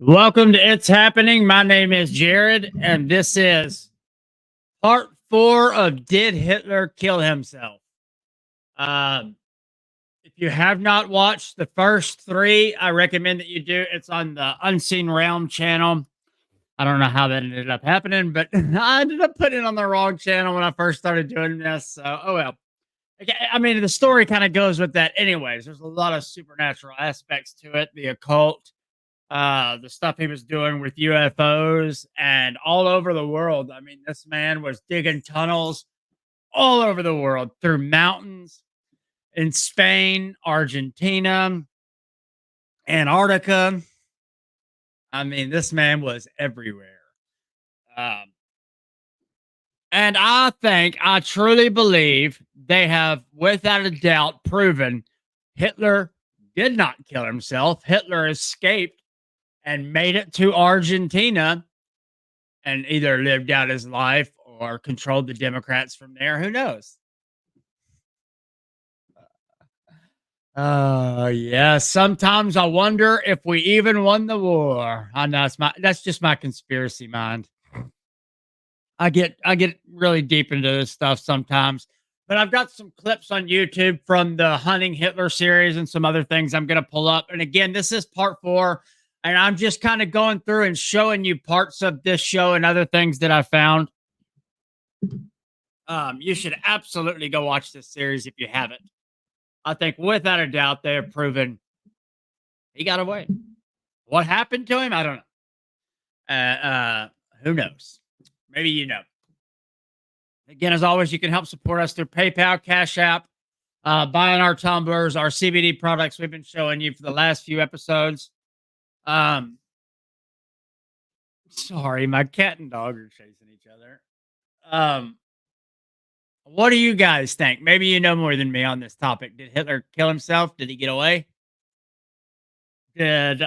Welcome to It's Happening. My name is Jared, and this is part 4 of Did Hitler Kill Himself? Um, if you have not watched the first 3, I recommend that you do. It's on the Unseen Realm channel. I don't know how that ended up happening, but I ended up putting it on the wrong channel when I first started doing this. So, oh well. Okay, I mean, the story kind of goes with that, anyways. There's a lot of supernatural aspects to it, the occult, the stuff he was doing with UFOs and all over the world. I mean, this man was digging tunnels all over the world through mountains in Spain, Argentina, Antarctica. I mean, this man was everywhere. Um, and I truly believe they have, without a doubt, proven Hitler did not kill himself. Hitler escaped and made it to Argentina and either lived out his life or controlled the Democrats from there. Who knows? Oh yeah. Sometimes I wonder if we even won the war. I know that's just my conspiracy mind. I get really deep into this stuff sometimes. But I've got some clips on YouTube from the Hunting Hitler series and some other things I'm gonna pull up. And again, this is part 4. And I'm just kind of going through and showing you parts of this show and other things that I found. You should absolutely go watch this series if you haven't. I think without a doubt they have proven he got away. What happened to him? I don't know. Who knows? Maybe you know. Again, as always, you can help support us through PayPal, Cash App, buying our tumblers, our CBD products we've been showing you for the last few episodes. Sorry, my cat and dog are chasing each other. What do you guys think? Maybe you know more than me on this topic. Did Hitler kill himself? Did he get away? Did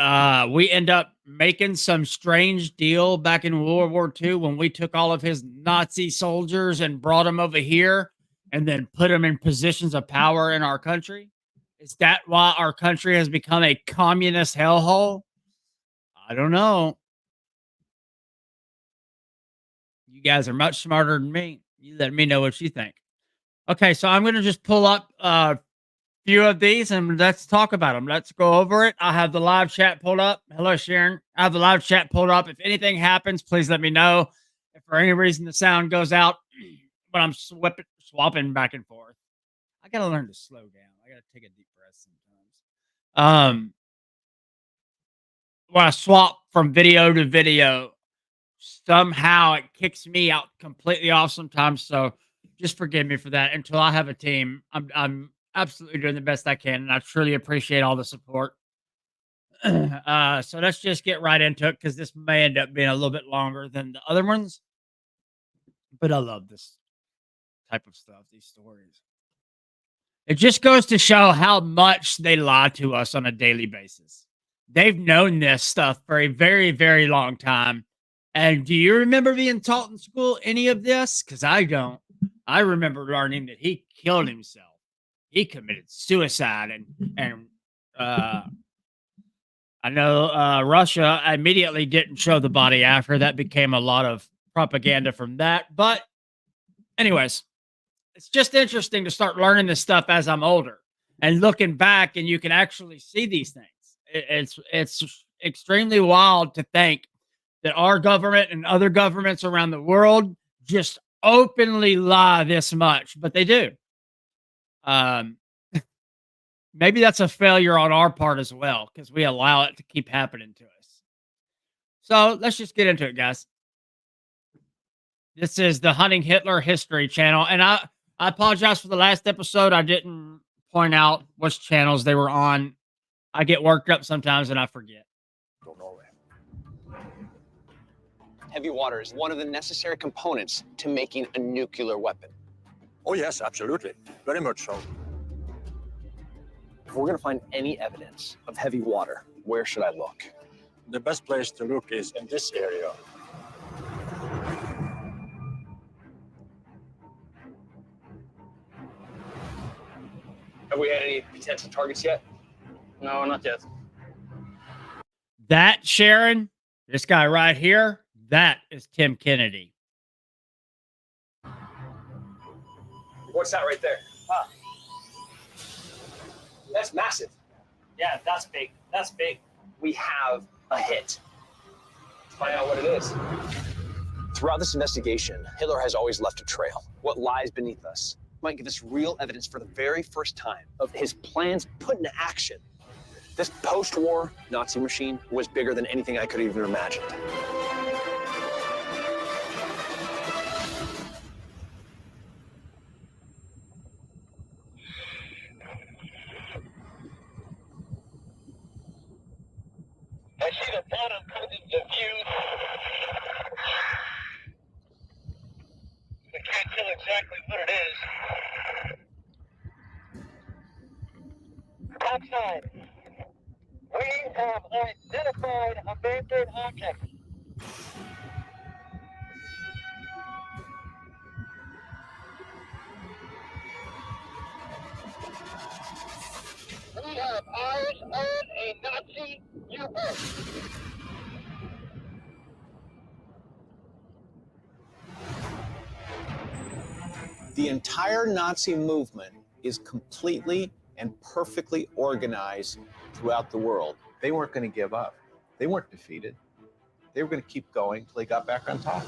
we end up making some strange deal back in World War II when we took all of his Nazi soldiers and brought them over here and then put them in positions of power in our country? Is that why our country has become a communist hellhole? I don't know. You guys are much smarter than me. You let me know what you think. Okay, so I'm going to just pull up a few of these and let's talk about them. Let's go over it. I have the live chat pulled up. Hello, Sharon. I have the live chat pulled up. If anything happens, please let me know. If for any reason the sound goes out when I'm swapping back and forth, I got to learn to slow down. I got to take a deep breath sometimes. When I swap from video to video, somehow it kicks me out completely off sometimes. So just forgive me for that. Until I have a team, I'm absolutely doing the best I can, and I truly appreciate all the support. So let's just get right into it because this may end up being a little bit longer than the other ones. But I love this type of stuff, these stories. It just goes to show how much they lie to us on a daily basis. They've known this stuff for a very, very long time. And do you remember being taught in school any of this? Because I don't. I remember learning that he killed himself. He committed suicide, and I know Russia immediately didn't show the body after that. Became a lot of propaganda from that. But, anyways, it's just interesting to start learning this stuff as I'm older and looking back, and you can actually see these things. It's extremely wild to think that our government and other governments around the world just openly lie this much, but they do. Maybe that's a failure on our part as well because we allow it to keep happening to us. So let's just get into it, guys. This is the Hunting Hitler History channel, and I apologize for the last episode. I didn't point out which channels they were on. I get worked up sometimes and I forget. Heavy water is one of the necessary components to making a nuclear weapon. Oh, yes, absolutely. Very much so. If we're going to find any evidence of heavy water, where should I look? The best place to look is in this area. Have we had any potential targets yet? No, not yet. That, Sharon, this guy right here, that is Tim Kennedy. What's that right there? That's massive. Yeah, that's big. That's big. We have a hit. Let's find out what it is. Throughout this investigation, Hitler has always left a trail. What lies beneath us might give us real evidence for the very first time of his plans put into action. This post-war Nazi machine was bigger than anything I could have even imagined. I see the bottom comes into view. We can't tell exactly what it is. Top side. We have identified a man-made object. We have eyes on a Nazi U-boat. The entire Nazi movement is completely and perfectly organized throughout the world. They weren't going to give up. They weren't defeated. They were going to keep going until they got back on top.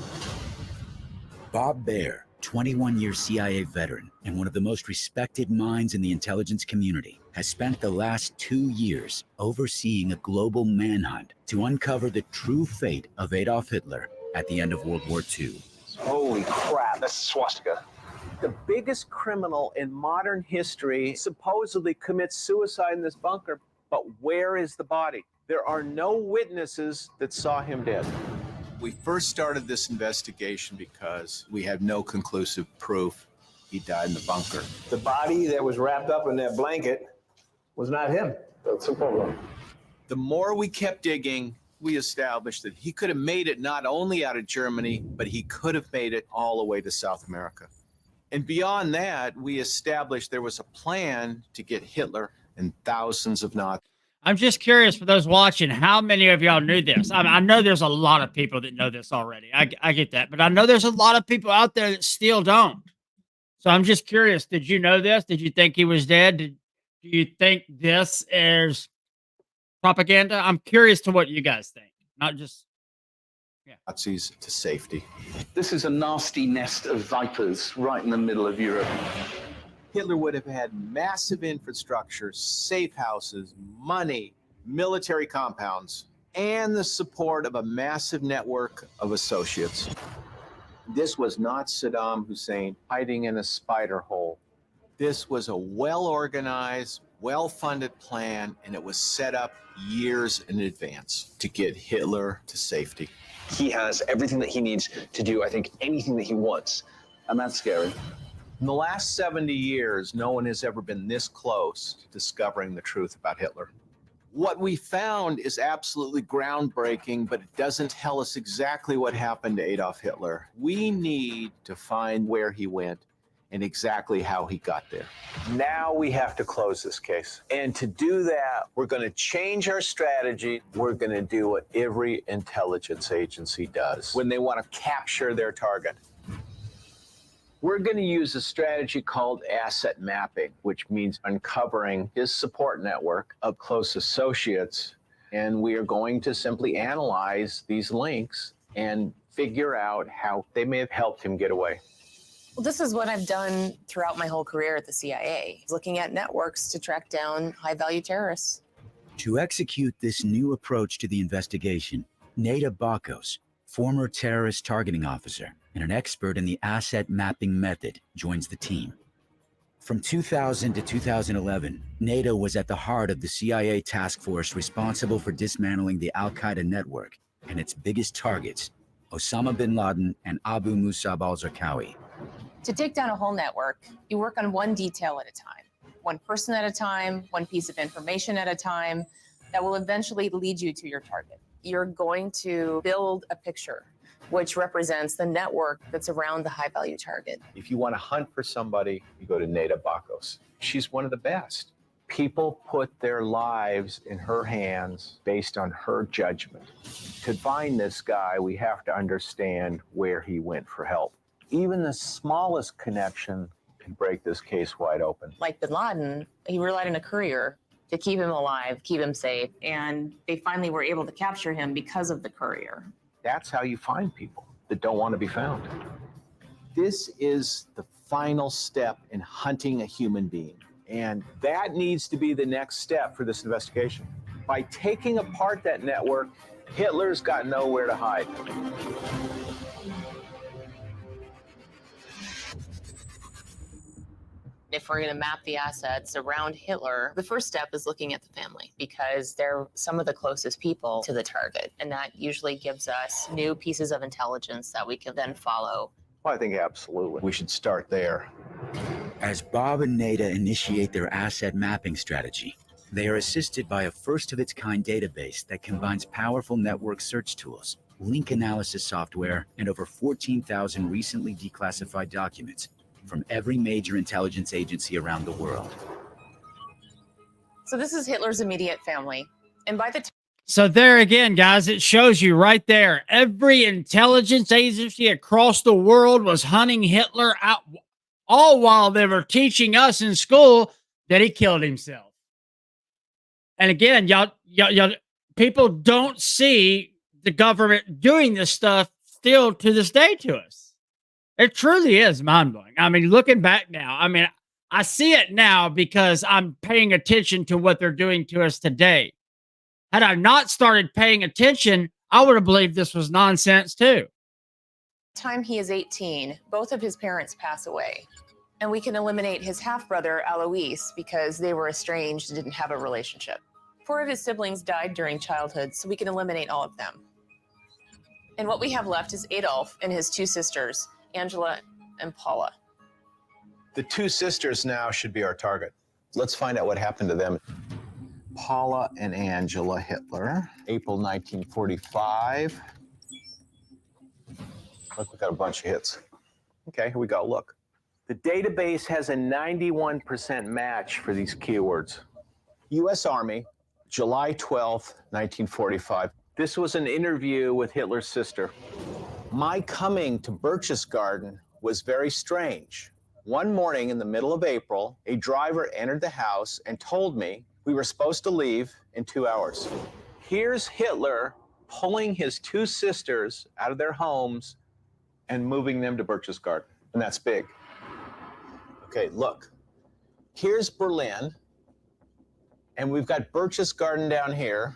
Bob Baer, 21-year CIA veteran and one of the most respected minds in the intelligence community, has spent the last 2 years overseeing a global manhunt to uncover the true fate of Adolf Hitler at the end of World War II. Holy crap, that's a swastika. The biggest criminal in modern history supposedly commits suicide in this bunker, but where is the body? There are no witnesses that saw him dead. We first started this investigation because we had no conclusive proof he died in the bunker. The body that was wrapped up in that blanket was not him. That's a problem. The more we kept digging, we established that he could have made it not only out of Germany, but he could have made it all the way to South America. And beyond that, we established there was a plan to get Hitler and thousands of Nazis. I'm just curious for those watching, how many of y'all knew this? I know there's a lot of people that know this already. I get that, but I know there's a lot of people out there that still don't. So I'm just curious. Did you know this? Did you think he was dead? Do you think this is propaganda? I'm curious to what you guys think. Not just, Nazis to safety. This is a nasty nest of vipers right in the middle of Europe. Hitler would have had massive infrastructure, safe houses, money, military compounds, and the support of a massive network of associates. This was not Saddam Hussein hiding in a spider hole. This was a well-organized, well-funded plan, and it was set up years in advance to get Hitler to safety. He has everything that he needs to do, I think, anything that he wants. And that's scary. In the last 70 years, no one has ever been this close to discovering the truth about Hitler. What we found is absolutely groundbreaking, but it doesn't tell us exactly what happened to Adolf Hitler. We need to find where he went and exactly how he got there. Now we have to close this case. And to do that, we're going to change our strategy. We're going to do what every intelligence agency does when they want to capture their target. We're going to use a strategy called asset mapping, which means uncovering his support network of close associates. And we are going to simply analyze these links and figure out how they may have helped him get away. Well, this is what I've done throughout my whole career at the CIA, looking at networks to track down high-value terrorists. To execute this new approach to the investigation, Neda Bakos, former terrorist targeting officer and an expert in the asset mapping method, joins the team. From 2000 to 2011, Neda was at the heart of the CIA task force responsible for dismantling the Al-Qaeda network and its biggest targets, Osama bin Laden and Abu Musab al-Zarqawi. To take down a whole network, you work on one detail at a time, one person at a time, one piece of information at a time that will eventually lead you to your target. You're going to build a picture which represents the network that's around the high-value target. If you want to hunt for somebody, you go to Neda Bakos. She's one of the best. People put their lives in her hands based on her judgment. To find this guy, we have to understand where he went for help. Even the smallest connection can break this case wide open. Like bin Laden, he relied on a courier to keep him alive, keep him safe, and they finally were able to capture him because of the courier. That's how you find people that don't want to be found. This is the final step in hunting a human being. And that needs to be the next step for this investigation. By taking apart that network, Hitler's got nowhere to hide. If we're going to map the assets around Hitler, the first step is looking at the family because they're some of the closest people to the target. And that usually gives us new pieces of intelligence that we can then follow. Well, I think absolutely. We should start there. As Bob and Nada initiate their asset mapping strategy, they are assisted by a first-of-its-kind database that combines powerful network search tools, link analysis software, and over 14,000 recently declassified documents from every major intelligence agency around the world. So this is Hitler's immediate family. And by the time So there again, guys, it shows you right there. Every intelligence agency across the world was hunting Hitler out, all while they were teaching us in school that he killed himself. And again, y'all, people don't see the government doing this stuff still to this day to us. It truly is mind-blowing. I mean, looking back now, I mean, I see it now because I'm paying attention to what they're doing to us today. Had I not started paying attention, I would have believed this was nonsense too. time he is 18, both of his parents pass away. And we can eliminate his half-brother, Alois, because they were estranged and didn't have a relationship. 4 of his siblings died during childhood, so we can eliminate all of them. And what we have left is Adolf and his 2 sisters, Angela and Paula. The 2 sisters now should be our target. Let's find out what happened to them. Paula and Angela Hitler, April 1945. Look, we got a bunch of hits. Okay, here we go, look. The database has a 91% match for these keywords. U.S. Army, July 12th, 1945. This was an interview with Hitler's sister. My coming to Berchtesgaden was very strange. One morning in the middle of April, a driver entered the house and told me we were supposed to leave in 2 hours. Here's Hitler pulling his 2 sisters out of their homes and moving them to Berchtesgaden. And that's big. Okay, look. Here's Berlin. And we've got Berchtesgaden down here.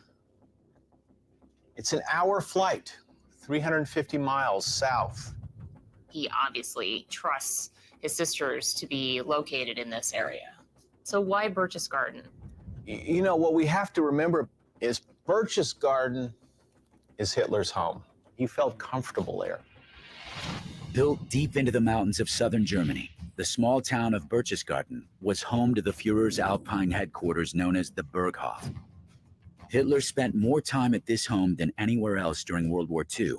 It's an hour flight, 350 miles south. He obviously trusts his sisters to be located in this area. So why Berchtesgaden? You know, what we have to remember is Berchtesgaden is Hitler's home. He felt comfortable there. Built deep into the mountains of southern Germany, the small town of Berchtesgaden was home to the Führer's Alpine headquarters known as the Berghof. Hitler spent more time at this home than anywhere else during World War II,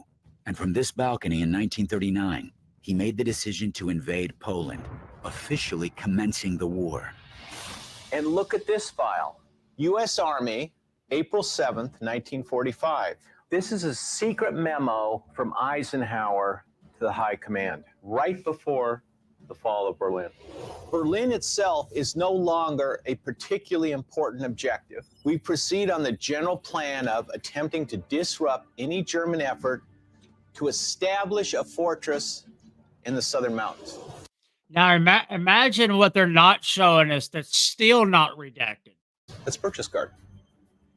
and from this balcony in 1939, he made the decision to invade Poland, officially commencing the war. And look at this file. U.S. Army, April 7th, 1945. This is a secret memo from Eisenhower to the High Command, right before the fall of Berlin. Berlin itself is no longer a particularly important objective. We proceed on the general plan of attempting to disrupt any German effort to establish a fortress in the southern mountains. Now, imagine what they're not showing us that's still not redacted. That's Berchtesgaden.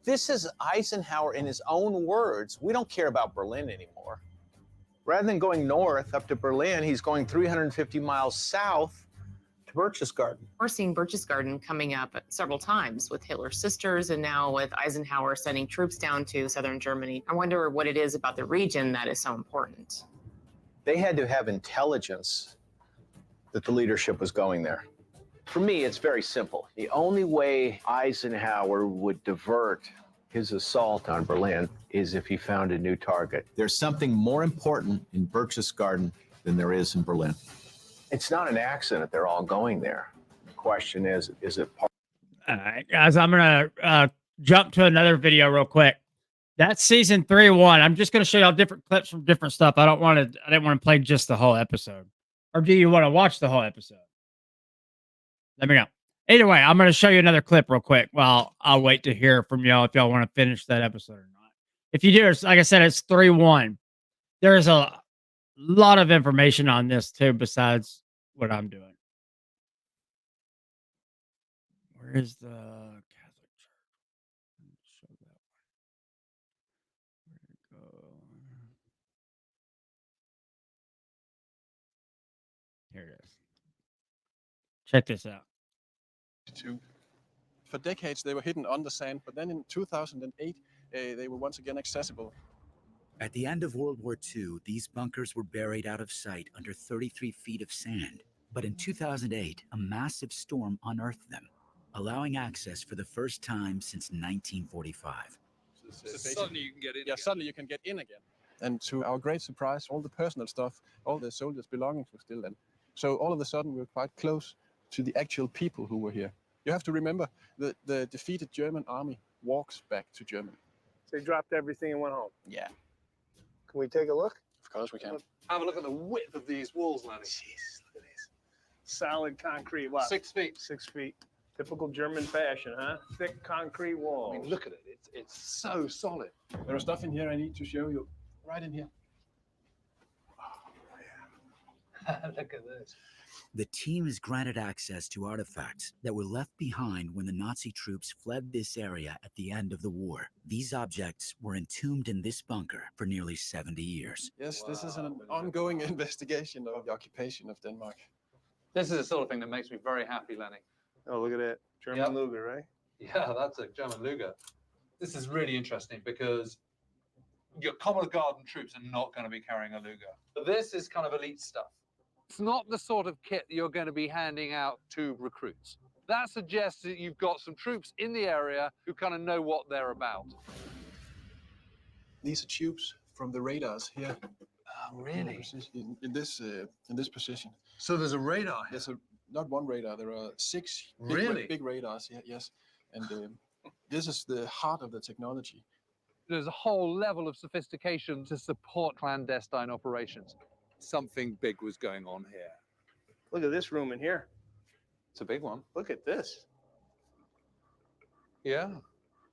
This is Eisenhower in his own words. We don't care about Berlin anymore. Rather than going north up to Berlin, he's going 350 miles south to Berchtesgaden. We're seeing Berchtesgaden coming up several times with Hitler's sisters and now with Eisenhower sending troops down to southern Germany. I wonder what it is about the region that is so important. They had to have intelligence that the leadership was going there. For me, it's very simple. The only way Eisenhower would divert his assault on Berlin is if he found a new target. There's something more important in Berchtesgaden than there is in Berlin. It's not an accident they're all going there. The question is it part? All right, guys, I'm gonna jump to another video real quick. That's season 3-1. I'm just gonna show y'all different clips from different stuff. I didn't want to play just the whole episode. Or do you want to watch the whole episode? Let me know. Either way, I'm gonna show you another clip real quick. Well, I'll wait to hear from y'all if y'all want to finish that episode or not. If you do, like I said, it's 3-1. There's a lot of information on this too, besides what I'm doing. Where is the Catholic Church? Show that one. Where'd it go? Here it is. Check this out. For decades, they were hidden under sand, but then in 2008, they were once again accessible. At the end of World War II, these bunkers were buried out of sight under 33 feet of sand. But in 2008, a massive storm unearthed them, allowing access for the first time since 1945. So suddenly you can get in. Yeah, suddenly you can get in again. And to our great surprise, all the personal stuff, all the soldiers' belongings were still in. So all of a sudden, we were quite close to the actual people who were here. You have to remember that the defeated German army walks back to Germany. So they dropped everything and went home. Yeah. Can we take a look? Of course we can. Have a look at the width of these walls, Lenny. Jeez, look at these. Solid concrete. What? 6 feet. 6 feet. Typical German fashion, huh? Thick concrete walls. I mean, look at it. It's so solid. There is stuff in here I need to show you. Right in here. Look at this. The team is granted access to artifacts that were left behind when the Nazi troops fled this area at the end of the war. These objects were entombed in this bunker for nearly 70 years. Yes, this is an ongoing investigation of the occupation of Denmark. This is the sort of thing that makes me very happy, Lenny. Oh, look at that. German Luger, right? Yeah, that's a German Luger. This is really interesting because your Common Garden troops are not going to be carrying a Luger. But this is kind of elite stuff. It's not the sort of kit that you're going to be handing out to recruits. That suggests that you've got some troops in the area who kind of know what they're about. These are tubes from the radars here. Oh, really? In this position. So there's a radar here? There's not one radar. There are 6 big radars here. Yes, and this is the heart of the technology. There's a whole level of sophistication to support clandestine operations. Something big was going on here. Look at this room in here. It's a big one. Look at this. Yeah.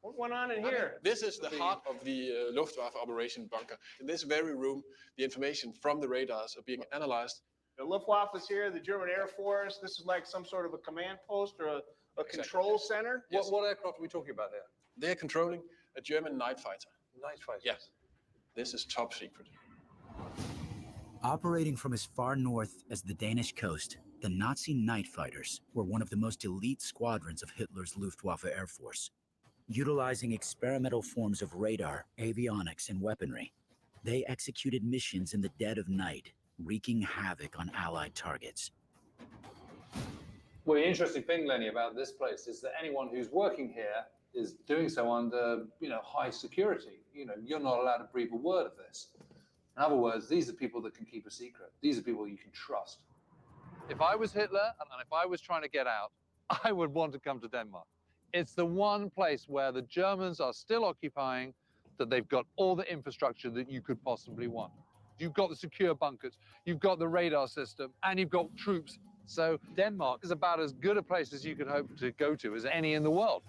What went on in here? This is the heart of the Luftwaffe operation bunker. In this very room, the information from the radars are being analyzed. The Luftwaffe is here, the German Air Force. This is like some sort of a command post or a control center. Yes. What aircraft are we talking about here? They're controlling a German night fighter. Night fighter? Yes. This is top secret. Operating from as far north as the Danish coast, the Nazi night fighters were one of the most elite squadrons of Hitler's Luftwaffe Air Force. Utilizing experimental forms of radar, avionics, and weaponry, they executed missions in the dead of night, wreaking havoc on Allied targets. Well, the interesting thing, Lenny, about this place is that anyone who's working here is doing so under, high security. You're not allowed to breathe a word of this. In other words, these are people that can keep a secret. These are people you can trust. If I was Hitler and if I was trying to get out, I would want to come to Denmark. It's the one place where the Germans are still occupying, that they've got all the infrastructure that you could possibly want. You've got the secure bunkers, you've got the radar system, and you've got troops. So Denmark is about as good a place as you could hope to go to as any in the world.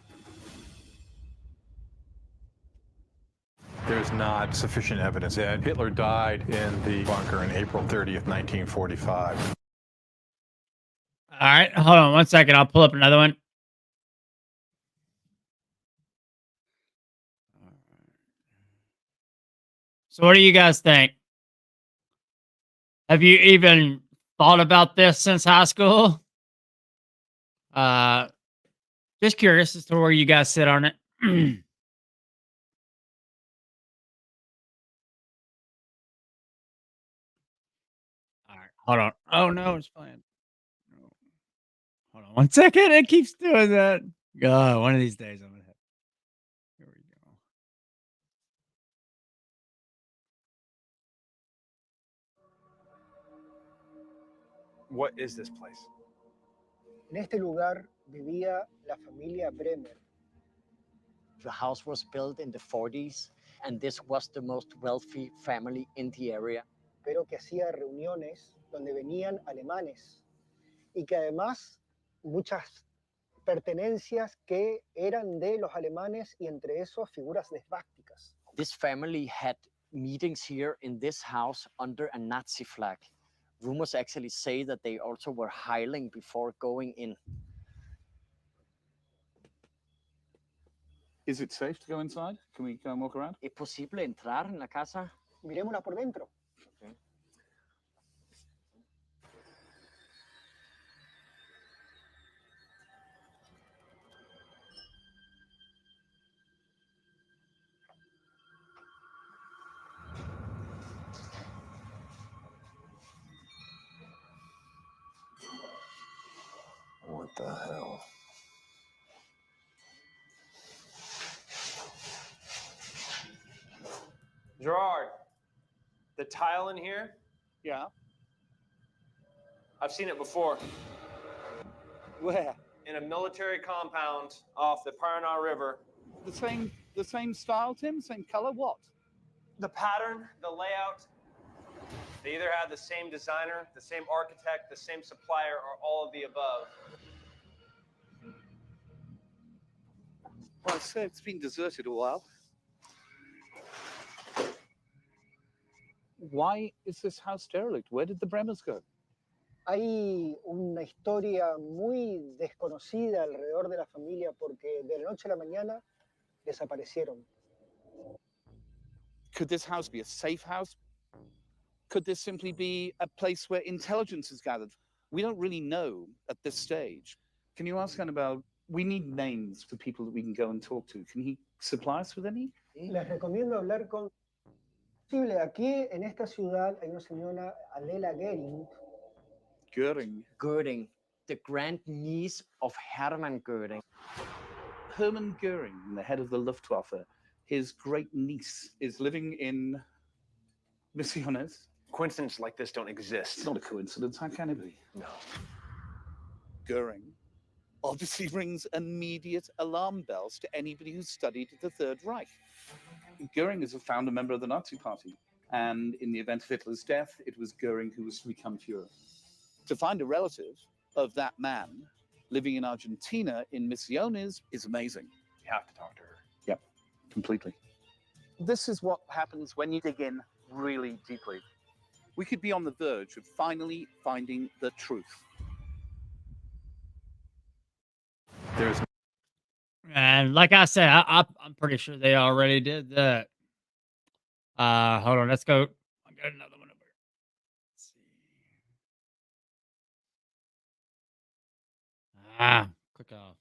There's not sufficient evidence. Hitler died in the bunker on April 30th, 1945. All right, hold on 1 second. I'll pull up another one. So what do you guys think? Have you even thought about this since high school? Just curious as to where you guys sit on it. All right, hold on. Oh no, it's playing. Hold on 1 second. It keeps doing that. God, one of these days I'm gonna have. Here we go. What is this place? En este lugar vivía la familia Bremer. The house was built in the 40s, and this was the most wealthy family in the area. Pero que hacía reuniones donde venían alemanes y que además muchas pertenencias que eran de los alemanes y entre esos figuras de esvásticas. This family had meetings here in this house under a Nazi flag. Rumors actually say that they also were hiling before going in. Is it safe to go inside? Can we go and walk around? ¿Es posible entrar en la casa? Miremosla por dentro. Okay. What the hell? Gerard, the tile in here, Yeah. I've seen it before. Where? In a military compound off the Paraná River. The same style, Tim? Same color? What? The pattern, the layout, they either had the same designer, the same architect, the same supplier, or all of the above. Well, so it's been deserted a while. Why is this house derelict? Where did the Bremers go? Hay una historia muy desconocida alrededor de la familia porque de la noche a la mañana desaparecieron. Could this house be a safe house? Could this simply be a place where intelligence is gathered? We don't really know at this stage. Can you ask Annabelle? We need names for people that we can go and talk to. Can he supply us with any? Les recomiendo hablar con... Aquí en esta ciudad hay una señora Adela Goering. Goering. Goering, the grandniece of Hermann Goering. Hermann Goering, the head of the Luftwaffe, his great niece is living in Misiones. Coincidences like this don't exist. It's not a coincidence. How can it be? No. Goering obviously rings immediate alarm bells to anybody who's studied the Third Reich. Goering is a founder member of the Nazi Party, and in the event of Hitler's death, it was Goering who was to become Führer. To find a relative of that man living in Argentina in Misiones is amazing. You have to talk to her. Yep, completely. This is what happens when you dig in really deeply. We could be on the verge of finally finding the truth. There's And like I said, I'm pretty sure they already did that. Hold on, let's go. I got another one over here. Let's see. Click off.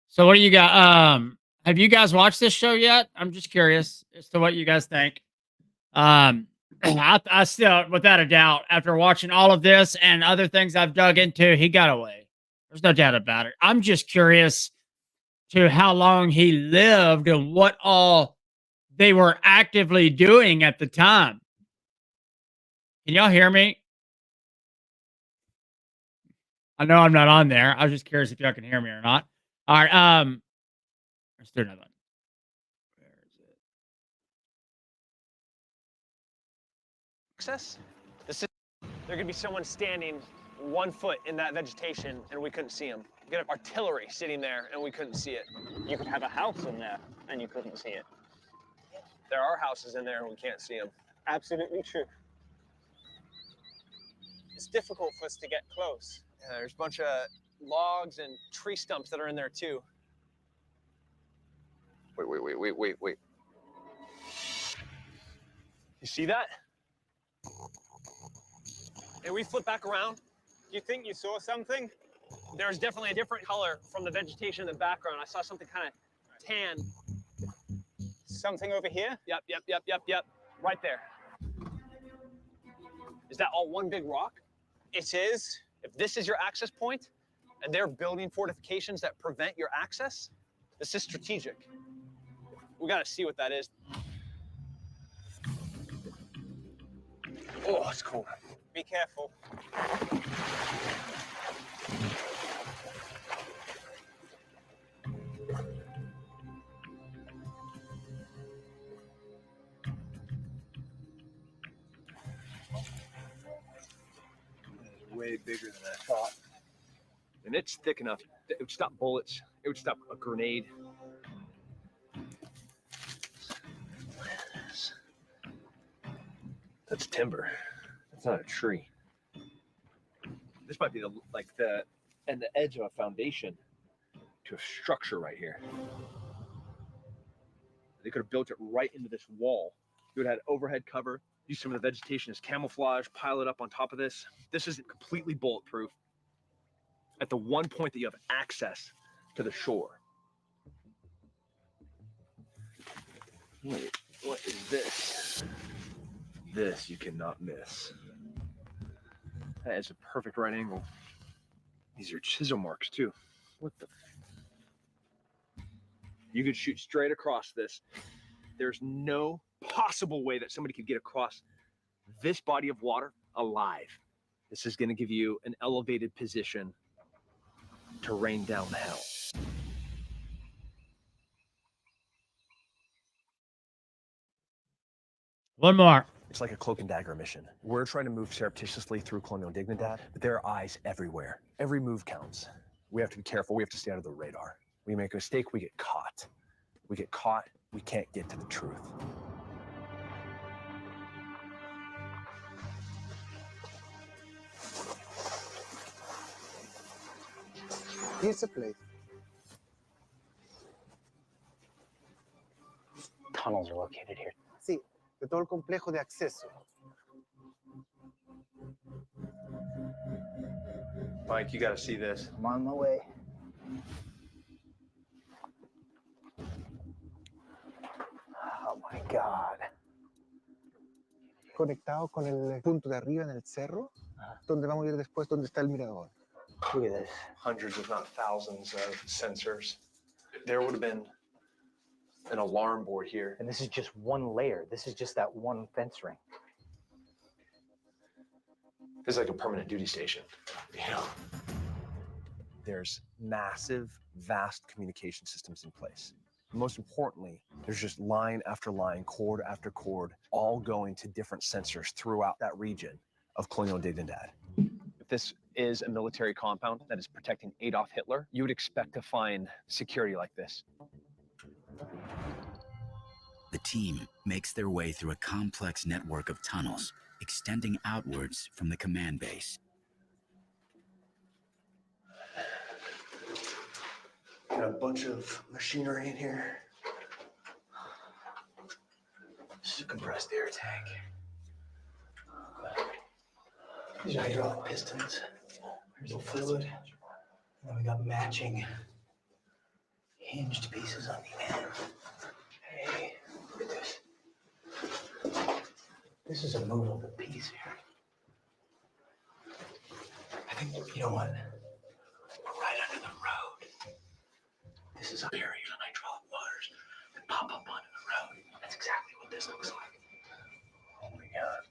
So what do you got? Have you guys watched this show yet? I'm just curious as to what you guys think. I still, without a doubt, after watching all of this and other things I've dug into, he got away. There's no doubt about it. I'm just curious to how long he lived and what all they were actively doing at the time. Can y'all hear me? I know I'm not on there. I was just curious if y'all can hear me or not. All right. Let's do another one. Where is it? Access? There could be someone standing 1 foot in that vegetation and we couldn't see him. You could have artillery sitting there and we couldn't see it. You could have a house in there and you couldn't see it. There are houses in there and we can't see them. Absolutely true. It's difficult for us to get close. Yeah, there's a bunch of logs and tree stumps that are in there too. Wait. You see that? Hey, we flip back around. You think you saw something? There's definitely a different color from the vegetation in the background. I saw something kind of tan. Something over here? Yep. Right there. Is that all one big rock? It is. If this is your access point and they're building fortifications that prevent your access, this is strategic. We got to see what that is. Oh, it's cold. Be careful. way bigger than I thought. And it's thick enough. It would stop bullets. It would stop a grenade. That's timber. That's not a tree. This might be the edge of a foundation to a structure right here. They could have built it right into this wall. You would have had overhead cover, use some of the vegetation as camouflage, pile it up on top of this. This isn't completely bulletproof at the one point that you have access to the shore. Wait, what is this? This you cannot miss. That is a perfect right angle. These are chisel marks too. What the? You could shoot straight across this. There's no possible way that somebody could get across this body of water alive. This is going to give you an elevated position to rain down hell. One more. It's like a cloak and dagger mission. We're trying to move surreptitiously through Colonial Dignidad, but there are eyes everywhere. Every move counts. We have to be careful. We have to stay out of the radar. We make a mistake, we get caught. We get caught, we can't get to the truth. Here's the place. Tunnels are located here. Sí, de todo el complejo de acceso. Mike, you gotta see this. I'm on my way. Oh my God. Conectado con el punto de arriba en el cerro, donde vamos a ir después, donde está el mirador. Look at this. Hundreds, if not thousands, of sensors. There would have been an alarm board here. And this is just one layer. This is just that one fence ring. This is like a permanent duty station, you know? There's massive, vast communication systems in place. Most importantly, there's just line after line, cord after cord, all going to different sensors throughout that region of Colonial Dignidad. If this is a military compound that is protecting Adolf Hitler, you would expect to find security like this. The team makes their way through a complex network of tunnels extending outwards from the command base. Got a bunch of machinery in here. This is a compressed air tank. These are hydraulic pistons. There's the fluid. And then we got matching hinged pieces on the end. Hey, look at this. This is a movable piece here. I think, you know what? We're right under the road. This is a barrier to hydraulic waters that pop up onto the road. That's exactly what this looks like. Oh my God.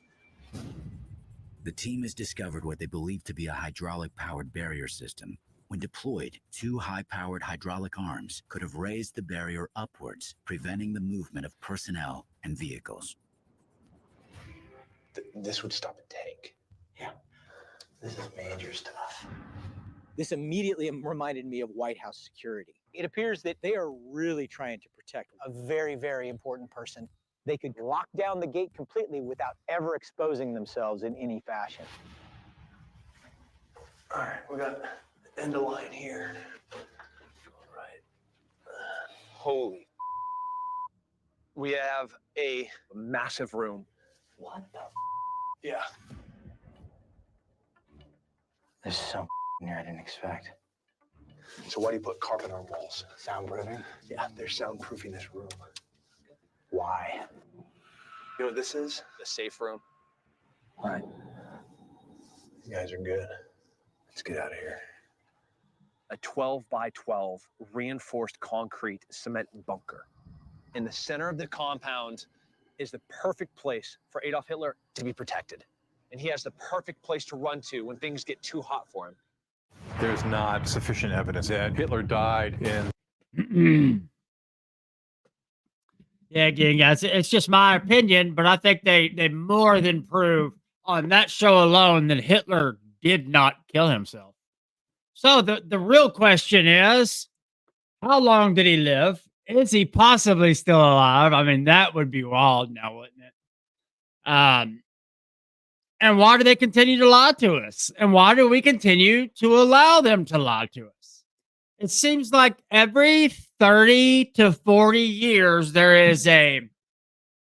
The team has discovered what they believe to be a hydraulic-powered barrier system. When deployed, two high-powered hydraulic arms could have raised the barrier upwards, preventing the movement of personnel and vehicles. This would stop a tank. Yeah. This is major stuff. This immediately reminded me of White House security. It appears that they are really trying to protect a very, very important person. They could lock down the gate completely without ever exposing themselves in any fashion. All right, we got the end of line here. All right. Holy. We have a massive room. What the? Yeah. There's so here I didn't expect. So why do you put carpet on walls? Soundproofing? Yeah, they're soundproofing this room. Why? You know what this is? The safe room. All right. You guys are good. Let's get out of here. A 12 by 12 reinforced concrete cement bunker. In the center of the compound is the perfect place for Adolf Hitler to be protected. And he has the perfect place to run to when things get too hot for him. There's not sufficient evidence that Hitler died in. Yeah, again, guys, it's just my opinion, but I think they more than prove on that show alone that Hitler did not kill himself. So the real question is, how long did he live? Is he possibly still alive? I mean, that would be wild now, wouldn't it? And why do they continue to lie to us? And why do we continue to allow them to lie to us? It seems like every 30 to 40 years, there is a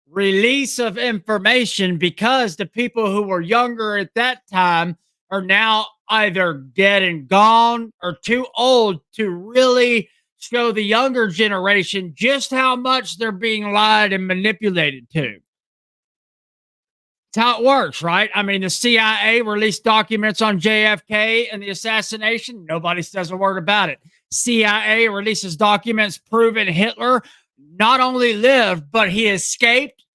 release of information because the people who were younger at that time are now either dead and gone or too old to really show the younger generation just how much they're being lied and manipulated to. That's how it works, right? I mean, the CIA released documents on JFK and the assassination. Nobody says a word about it. CIA releases documents proving Hitler not only lived, but he escaped.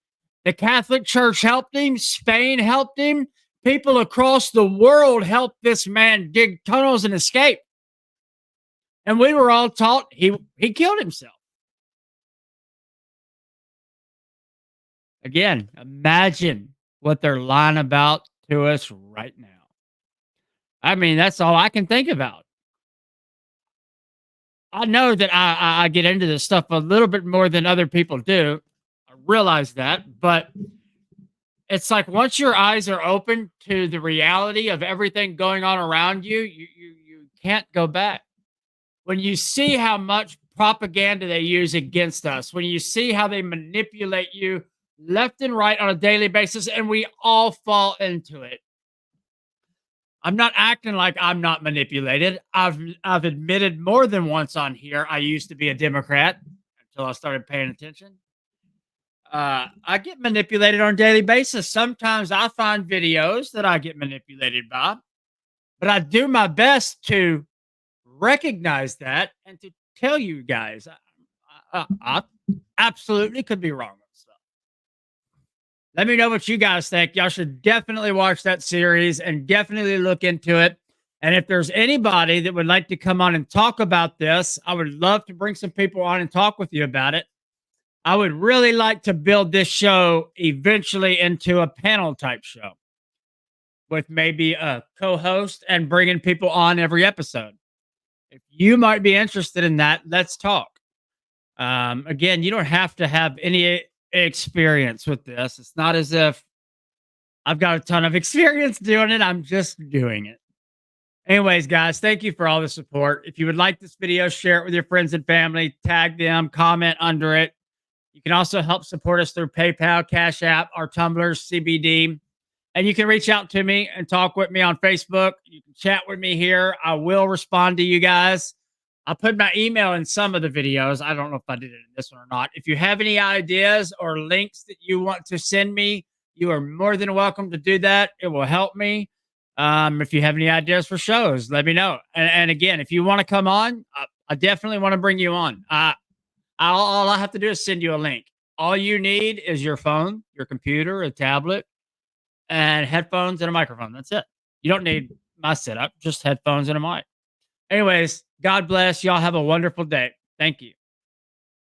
The Catholic Church helped him. Spain helped him. People across the world helped this man dig tunnels and escape. And we were all taught he killed himself. Again, imagine what they're lying about to us right now. I mean, that's all I can think about. I know that I get into this stuff a little bit more than other people do. I realize that, but it's like once your eyes are open to the reality of everything going on around you, you can't go back. When you see how much propaganda they use against us, when you see how they manipulate you left and right on a daily basis, and we all fall into it. I'm not acting like I'm not manipulated. I've admitted more than once on here I used to be a Democrat until I started paying attention. I get manipulated on a daily basis. Sometimes I find videos that I get manipulated by, but I do my best to recognize that and to tell you guys I absolutely could be wrong. Let me know what you guys think. Y'all should definitely watch that series and definitely look into it. And if there's anybody that would like to come on and talk about this, I would love to bring some people on and talk with you about it. I would really like to build this show eventually into a panel type show with maybe a co-host and bringing people on every episode. If you might be interested in that, let's talk. Again, you don't have to have any experience with this. It's not as if I've got a ton of experience doing it. I'm just doing it. Anyways, guys, thank you for all the support. If you would like this video, share it with your friends and family, tag them, comment under it. You can also help support us through PayPal, Cash App, our Tumblr, CBD. And you can reach out to me and talk with me on Facebook. You can chat with me here. I will respond to you guys. I put my email in some of the videos. I don't know if I did it in this one or not. If you have any ideas or links that you want to send me, you are more than welcome to do that. It will help me. If you have any ideas for shows, let me know. And again, if you want to come on, I definitely want to bring you on. All I have to do is send you a link. All you need is your phone, your computer, a tablet, and headphones and a microphone. That's it. You don't need my setup, just headphones and a mic. Anyways, God bless. Y'all have a wonderful day. Thank you.